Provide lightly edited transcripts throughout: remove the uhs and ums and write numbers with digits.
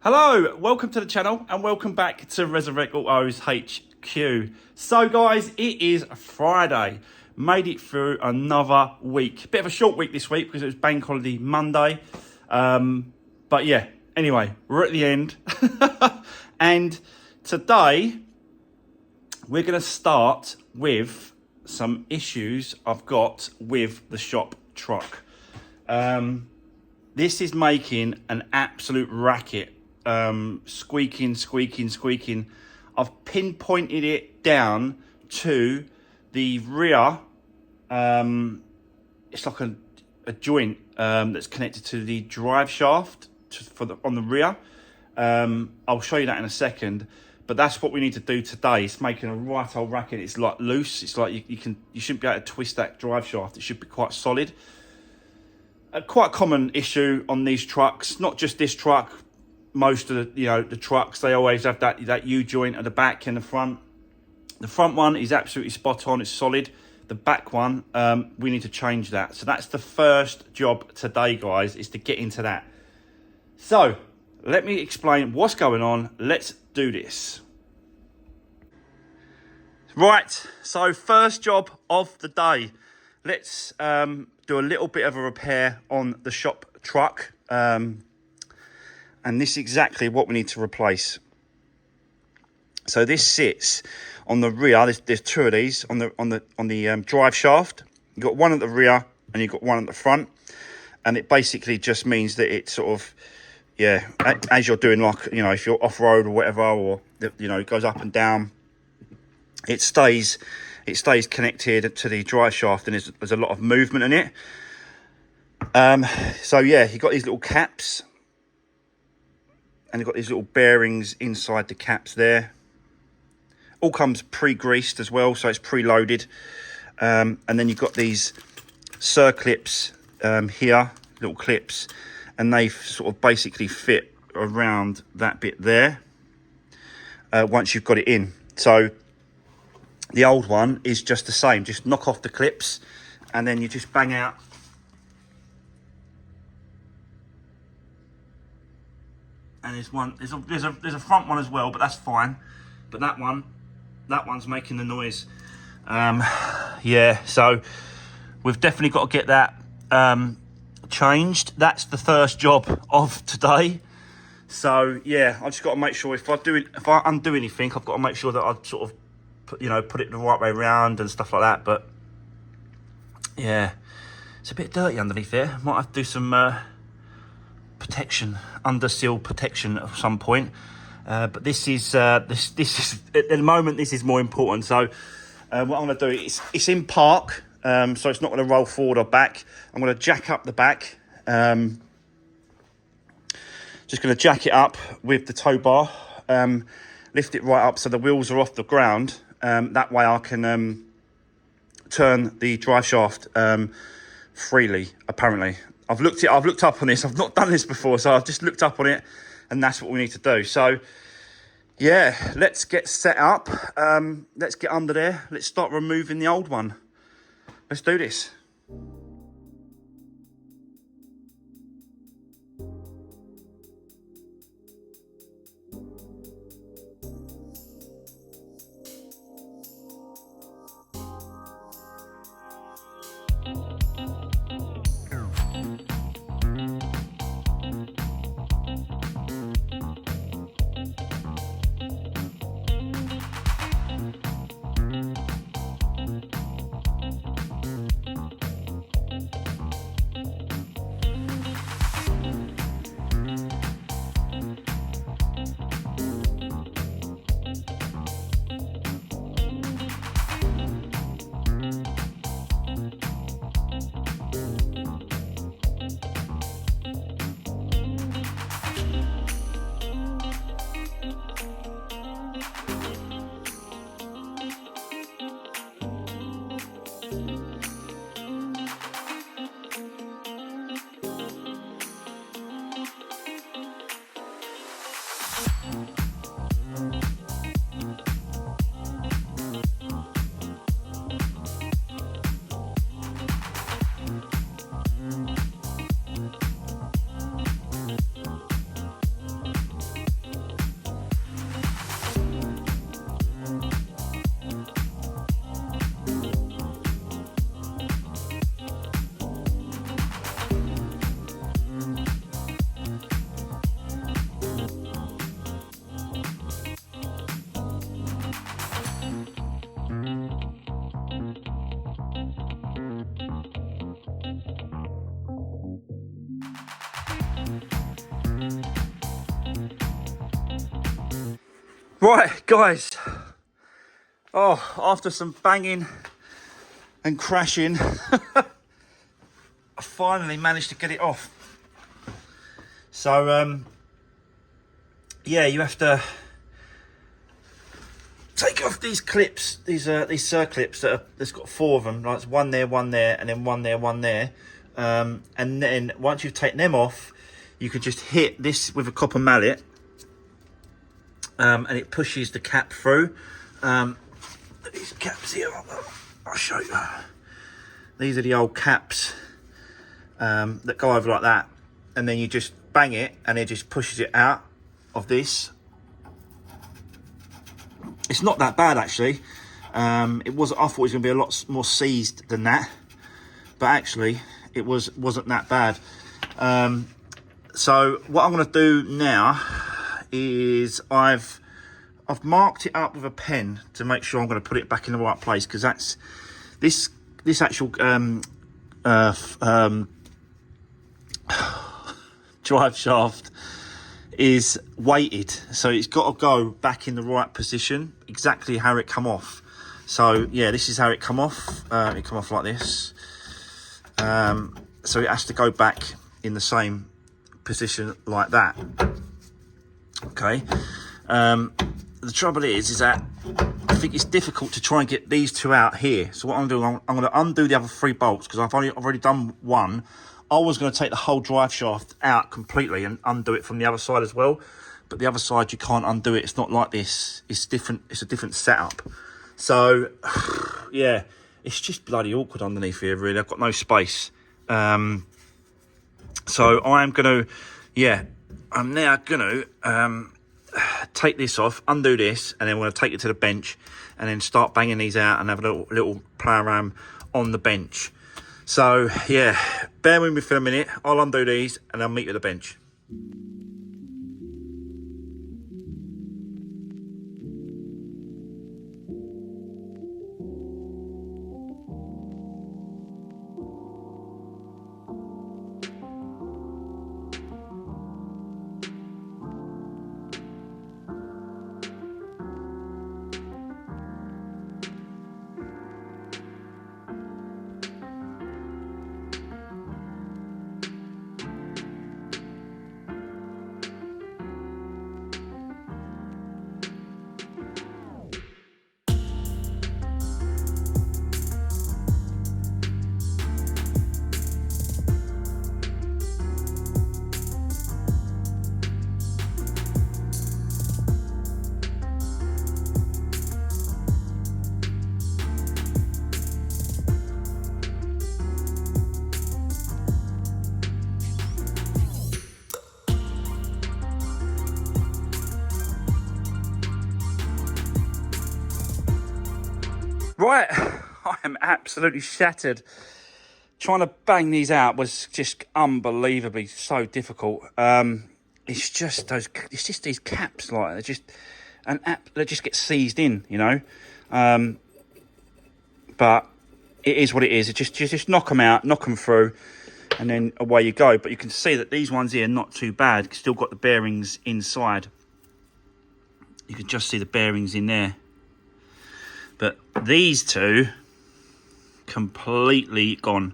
Hello, welcome to the channel and welcome back to Resurrect Autos HQ. So guys, it is Friday. Made it through another week. Bit of a short week this week because it was Bank Holiday Monday. But yeah, anyway, we're at the end. And today, we're going to start with some issues I've got with the shop truck. This is making an absolute racket. Squeaking. I've pinpointed it down to the rear. It's like a joint that's connected to the drive shaft on the rear. I'll show you that in a second, but that's what we need to do today. It's making a right old racket. It's like loose. It's like you shouldn't be able to twist that drive shaft. It should be quite solid. A quite common issue on these trucks, not just this truck. Most of the trucks, they always have that U-joint at the back and the front. The front one is absolutely spot on, it's solid. The back one, we need to change that. So that's the first job today, guys, is to get into that. So let me explain what's going on. Let's do this. Right, so first job of the day. Let's do a little bit of a repair on the shop truck. And this is exactly what we need to replace. So this sits on the rear. There's two of these on the drive shaft. You've got one at the rear and you've got one at the front. And it basically just means that it sort of, yeah, as you're doing, like, if you're off road or whatever, or it goes up and down, it stays connected to the drive shaft, and there's a lot of movement in it. So yeah, you've got these little caps. And you've got these little bearings inside the caps there. All comes pre-greased as well, so it's preloaded. And then you've got these circlips here, little clips, and they sort of basically fit around that bit there once you've got it in. So the old one is just the same. Just knock off the clips, and then you just bang out. And there's a front one as well, but that's fine. But that one's making the noise. Yeah, so we've definitely got to get that changed. That's the first job of today. So yeah, I just got to make sure if I undo anything, I've got to make sure that I sort of put it the right way around and stuff like that. But yeah, it's a bit dirty underneath there. Might have to do some protection, under seal protection at some point, but this is this is at the moment, this is more important. So what I'm going to do, it's in park, so it's not going to roll forward or back. I'm going to jack up the back, just going to jack it up with the tow bar, lift it right up so the wheels are off the ground. That way I can turn the drive shaft freely, apparently. I've looked up on this. I've not done this before, so I've just looked up on it, and that's what we need to do. So yeah, let's get set up. Let's get under there. Let's start removing the old one. Let's do this. Right, guys. Oh, after some banging and crashing, I finally managed to get it off. So, yeah, you have to take off these clips, these circlips there's got 4 of them. Like it's one there, and then one there. And then once you've taken them off, you can just hit this with a copper mallet, and it pushes the cap through. These caps here, I'll show you. These are the old caps that go over like that, and then you just bang it, and it just pushes it out of this. It's not that bad actually. I thought it was going to be a lot more seized than that, but actually it wasn't that bad. So what I'm going to do now is I've marked it up with a pen to make sure I'm going to put it back in the right place, because that's this actual drive shaft is weighted, so it's got to go back in the right position, exactly how it come off. So yeah, this is how it come off. It come off like this. So it has to go back in the same position like that. Okay. The trouble is that I think it's difficult to try and get these 2 out here. So what I'm doing, I'm going to undo the other 3 bolts, because I've already done one. I was going to take the whole drive shaft out completely and undo it from the other side as well, but the other side you can't undo it. It's not like this. It's different. It's a different setup. So yeah, it's just bloody awkward underneath here. Really, I've got no space. So I'm gonna, I'm now gonna take this off, undo this, and then we're gonna take it to the bench, and then start banging these out and have a little play around on the bench. So yeah, bear with me for a minute. I'll undo these and I'll meet you at the bench. Right, I am absolutely shattered. Trying to bang these out was just unbelievably so difficult. It's just these caps, like they just get seized in, you know. But it is what it is. It just knock them out, knock them through, and then away you go. But you can see that these ones here are not too bad. Still got the bearings inside. You can just see the bearings in there. But these 2 completely gone.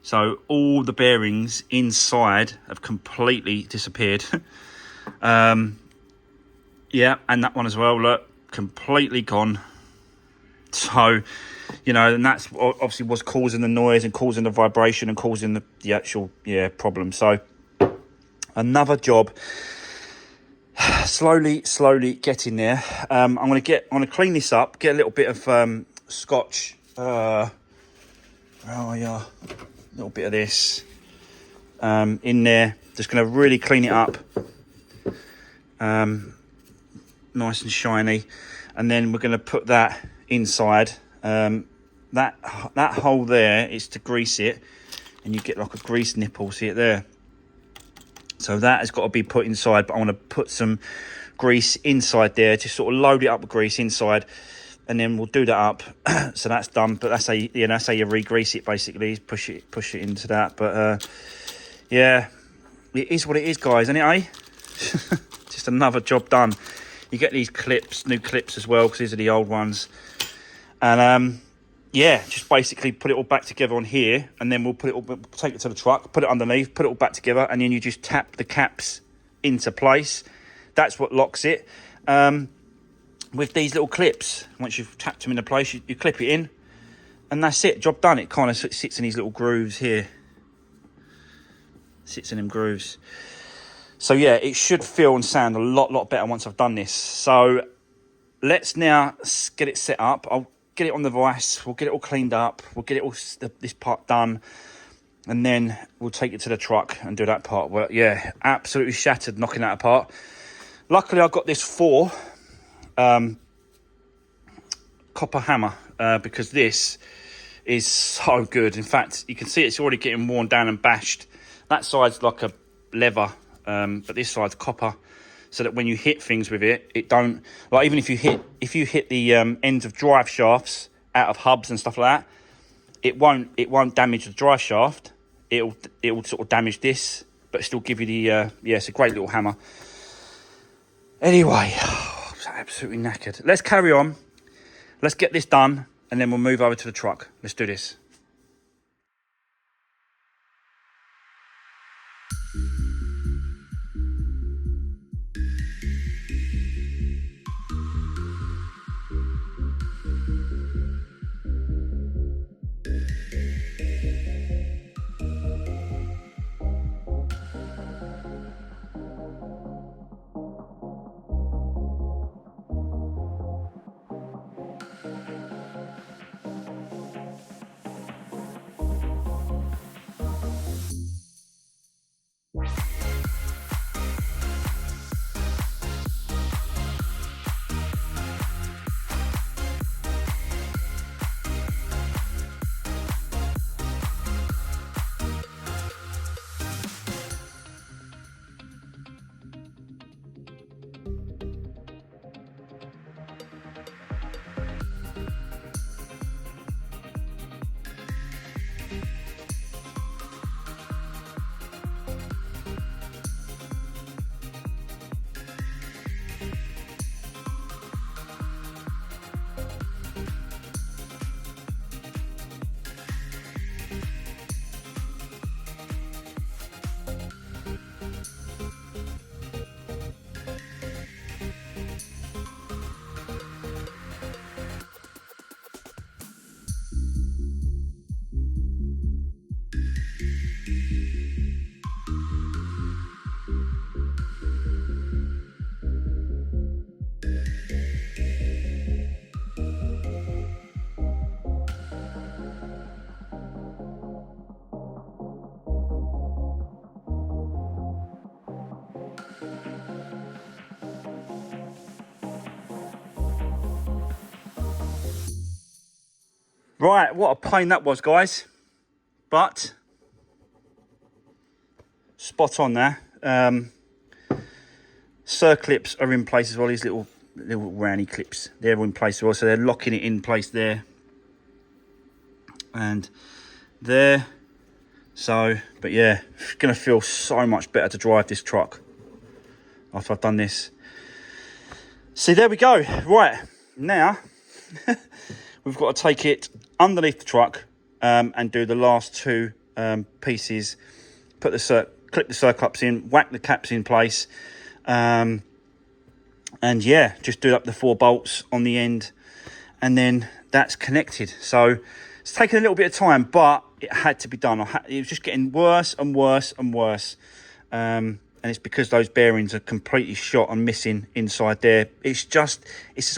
So all the bearings inside have completely disappeared. Yeah, and that one as well, look, completely gone. So, you know, and that's obviously what's causing the noise and causing the vibration and causing the actual problem. So another job. Slowly getting there. I'm gonna clean this up, get a little bit of scotch. Where are you? A little bit of this in there. Just gonna really clean it up, nice and shiny, and then we're gonna put that inside. That hole there is to grease it, and you get like a grease nipple. See it there? So that has got to be put inside, but I want to put some grease inside there, just sort of load it up with grease inside, and then we'll do that up. So that's done, but that's how you re-grease it, basically, push it into that. But yeah, it is what it is, guys, isn't it, eh? Just another job done. You get these clips, new clips as well, because these are the old ones. And yeah, just basically put it all back together on here, and then we'll take it to the truck, put it underneath, put it all back together, and then you just tap the caps into place. That's what locks it. With these little clips, once you've tapped them into place, you clip it in, and that's it, job done. It kind of sits in these little grooves here. Sits in them grooves. So yeah, it should feel and sound a lot better once I've done this. So let's now get it set up. I'll get it on the vise, we'll get it all cleaned up, we'll get it all, this part done, and then we'll take it to the truck and do that part. Well, yeah, absolutely shattered knocking that apart. Luckily, I got this 4 copper hammer, because this is so good. In fact, you can see it's already getting worn down and bashed. That side's like a leather, but this side's copper, so that when you hit things with it, it don't, like, even if you hit the ends of drive shafts out of hubs and stuff like that, it won't damage the drive shaft. It'll sort of damage this, but still give you the yeah, it's a great little hammer. Anyway, I'm absolutely knackered. Let's carry on. Let's get this done, and then we'll move over to the truck. Let's do this. Right, what a pain that was, guys. But spot on there. Circlips are in place as well. These little roundy clips, they're in place as well. So they're locking it in place there and there. So, but yeah, it's going to feel so much better to drive this truck after I've done this. See, there we go. Right, now we've got to take it underneath the truck and do the last 2 pieces. Put the clip the circlips in, whack the caps in place, and yeah, just do up the 4 bolts on the end, and then that's connected. So it's taken a little bit of time, but it had to be done. It was just getting worse and worse and worse, and it's because those bearings are completely shot and missing inside there. It's just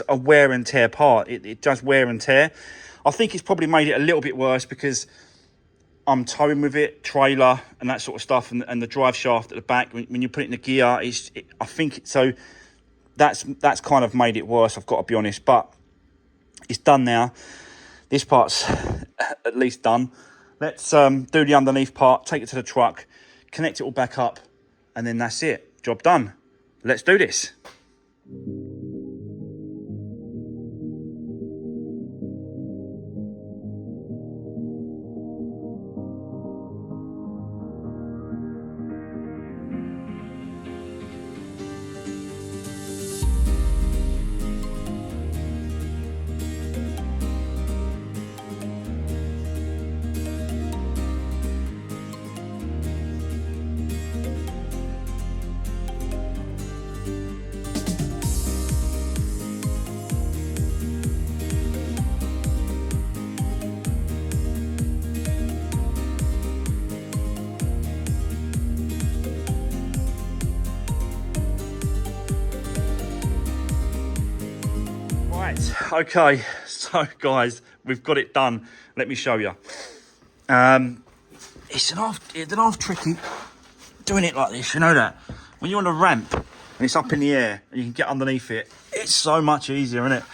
a wear and tear part. It does wear and tear. I think it's probably made it a little bit worse because I'm towing with it, trailer and that sort of stuff, and the drive shaft at the back. When you put it in the gear, I think so. That's kind of made it worse, I've got to be honest. But it's done now. This part's at least done. Let's do the underneath part, take it to the truck, connect it all back up, and then that's it. Job done. Let's do this. Right, okay, so guys, we've got it done. Let me show you. It's an half tricky doing it like this, you know that? When you're on a ramp and it's up in the air and you can get underneath it, it's so much easier, isn't it?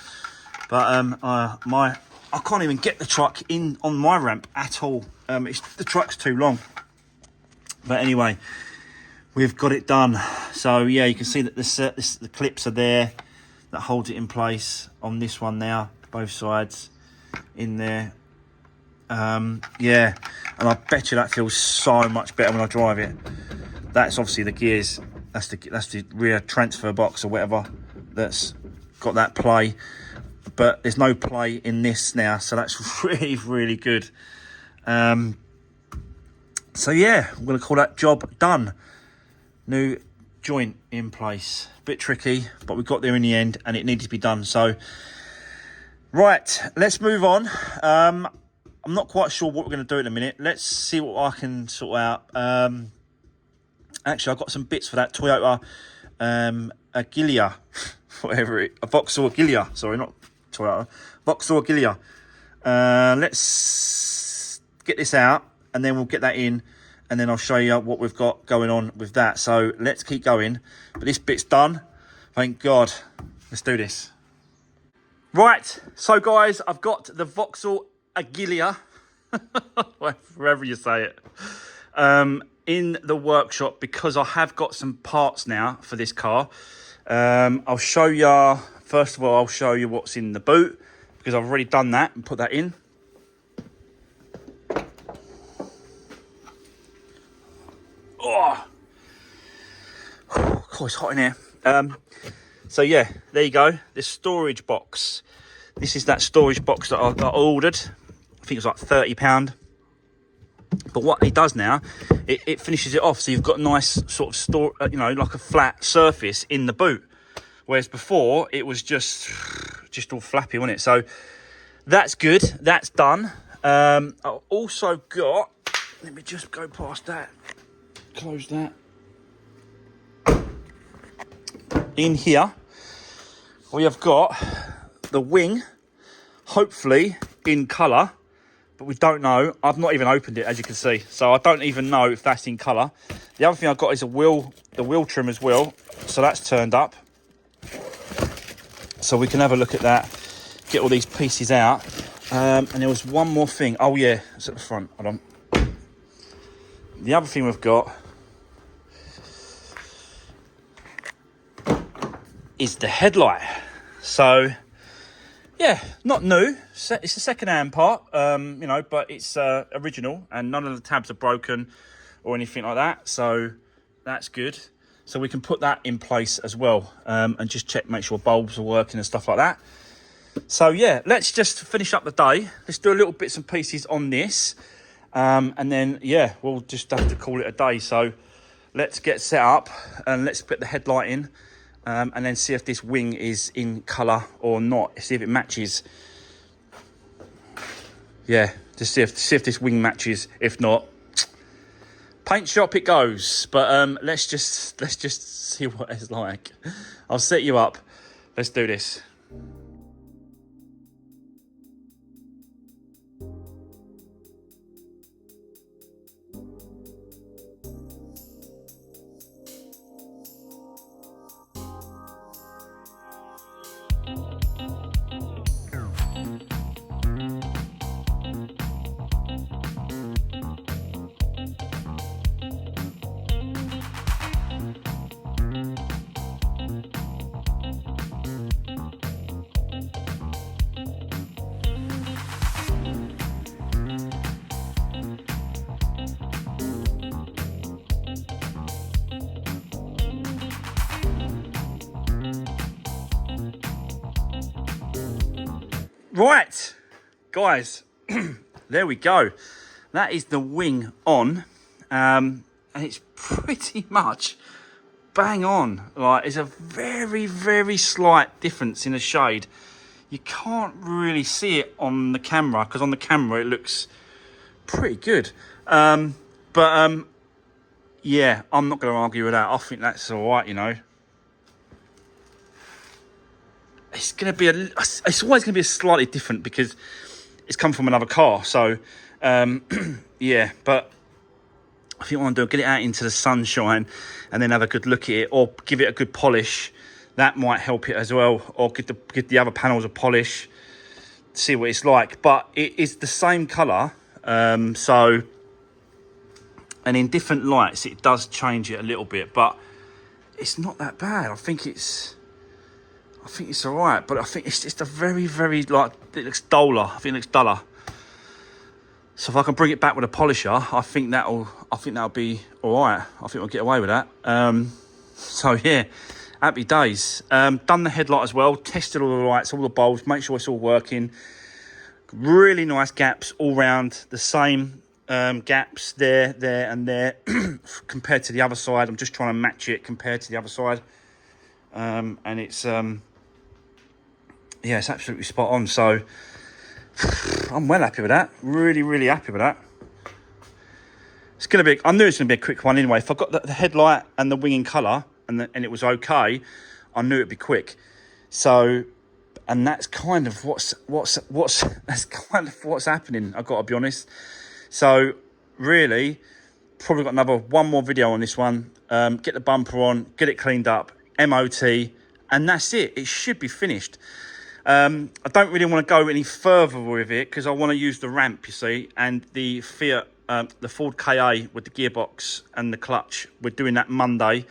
But I can't even get the truck in on my ramp at all. The truck's too long. But anyway, we've got it done. So yeah, you can see that the clips are there that holds it in place on this one now, both sides in there. Yeah, and I bet you that feels so much better when I drive it. That's obviously the gears. That's the rear transfer box or whatever that's got that play. But there's no play in this now, so that's really, really good. So yeah, I'm going to call that job done. New joint in place. Bit tricky, but we got there in the end, and it needed to be done. So, right, let's move on. I'm not quite sure what we're going to do in a minute. Let's see what I can sort out. Actually, I've got some bits for that Toyota Agila, Vauxhall Agila. Sorry, not Toyota. Vauxhall Agila. Let's get this out, and then we'll get that in, and then I'll show you what we've got going on with that. So let's keep going. But this bit's done. Thank God. Let's do this. Right. So guys, I've got the Vauxhall Agila, wherever you say it, in the workshop because I have got some parts now for this car. I'll show you, first of all, I'll show you what's in the boot because I've already done that and put that in. Oh, God, it's hot in here. So yeah, there you go. The storage box. This is that storage box that I ordered. I think it was like £30. But what it does now, it finishes it off. So you've got a nice sort of store, you know, like a flat surface in the boot. Whereas before it was just all flappy, wasn't it? So that's good. That's done. I've also got, let me just go past that. Close that. In here, we have got the wing, hopefully in colour, but we don't know. I've not even opened it, as you can see, so I don't even know if that's in colour. The other thing I've got is the wheel trim as well, so that's turned up. So we can have a look at that, get all these pieces out. And there was one more thing. Oh yeah, it's at the front. Hold on. The other thing we've got is the headlight. So yeah, not new. It's a second-hand part, you know, but it's original, and none of the tabs are broken or anything like that. So that's good. So we can put that in place as well, and just check, make sure bulbs are working and stuff like that. So yeah, let's just finish up the day. Let's do a little bits and pieces on this, and then yeah, we'll just have to call it a day. So let's get set up and let's put the headlight in. And then see if this wing is in colour or not. See if it matches. Yeah, just see if this wing matches. If not, paint shop it goes. But let's just see what it's like. I'll set you up. Let's do this. Right, guys, there we go. That is the wing on, and it's pretty much bang on. Like, it's a very, very slight difference in the shade. You can't really see it on the camera, because on the camera it looks pretty good. Yeah, I'm not going to argue with that. I think that's all right, you know. it's going to be it's always going to be slightly different because it's come from another car. So, yeah, but I think what I'm going to do, get it out into the sunshine and then have a good look at it, or give it a good polish. That might help it as well, or give the other panels a polish, see what it's like. But it is the same colour, so, and in different lights it does change it a little bit, but it's not that bad. I think it's all right, but I think it's just a very, very, like, it looks duller. I think it looks duller. So if I can bring it back with a polisher, I think that'll be all right. I think we'll get away with that. So yeah, happy days. Done the headlight as well. Tested all the lights, all the bulbs. Make sure it's all working. Really nice gaps all round. The same gaps there, and there compared to the other side. I'm just trying to match it compared to the other side. And it's yeah, it's absolutely spot on. So I'm well happy with that. Really, really happy with that. It's going to be, I knew it was going to be a quick one anyway. If I got the headlight and the wing in colour and it was okay, I knew it'd be quick. So, and that's kind of what's happening, I've got to be honest. So really, probably got one more video on this one. Get the bumper on, get it cleaned up, MOT, and that's it. It should be finished. I don't really want to go any further with it because I want to use the ramp, you see, and the Fiat, the Ford Ka with the gearbox and the clutch. We're doing that Monday.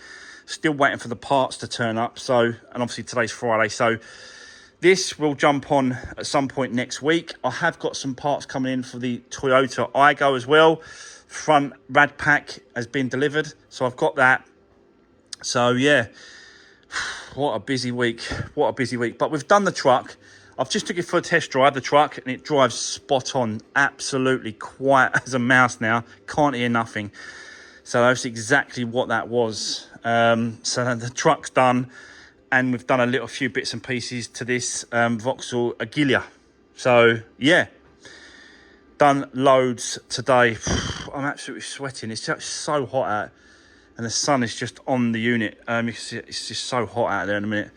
Still waiting for the parts to turn up. So, and obviously today's Friday. So this will jump on at some point next week. I have got some parts coming in for the Toyota Aygo as well. Front rad pack has been delivered. So I've got that. So yeah. What a busy week. What a busy week. But we've done the truck. I've just took it for a test drive, the truck, and it drives spot on. Absolutely quiet as a mouse now. Can't hear nothing. So that's exactly what that was. So the truck's done, and we've done a few bits and pieces to this Vauxhall Agila. So yeah, done loads today. I'm absolutely sweating. It's just so hot out. And the sun is just on the unit. You can see it's just so hot out there in a minute.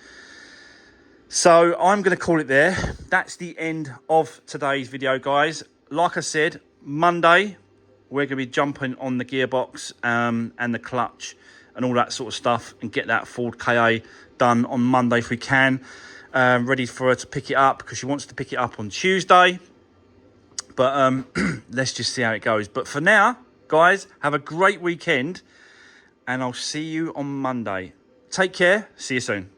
So I'm going to call it there. That's the end of today's video, guys. Like I said, Monday, we're going to be jumping on the gearbox and the clutch and all that sort of stuff and get that Ford Ka done on Monday if we can. Ready for her to pick it up because she wants to pick it up on Tuesday. But let's just see how it goes. But for now, guys, have a great weekend. And I'll see you on Monday. Take care. See you soon.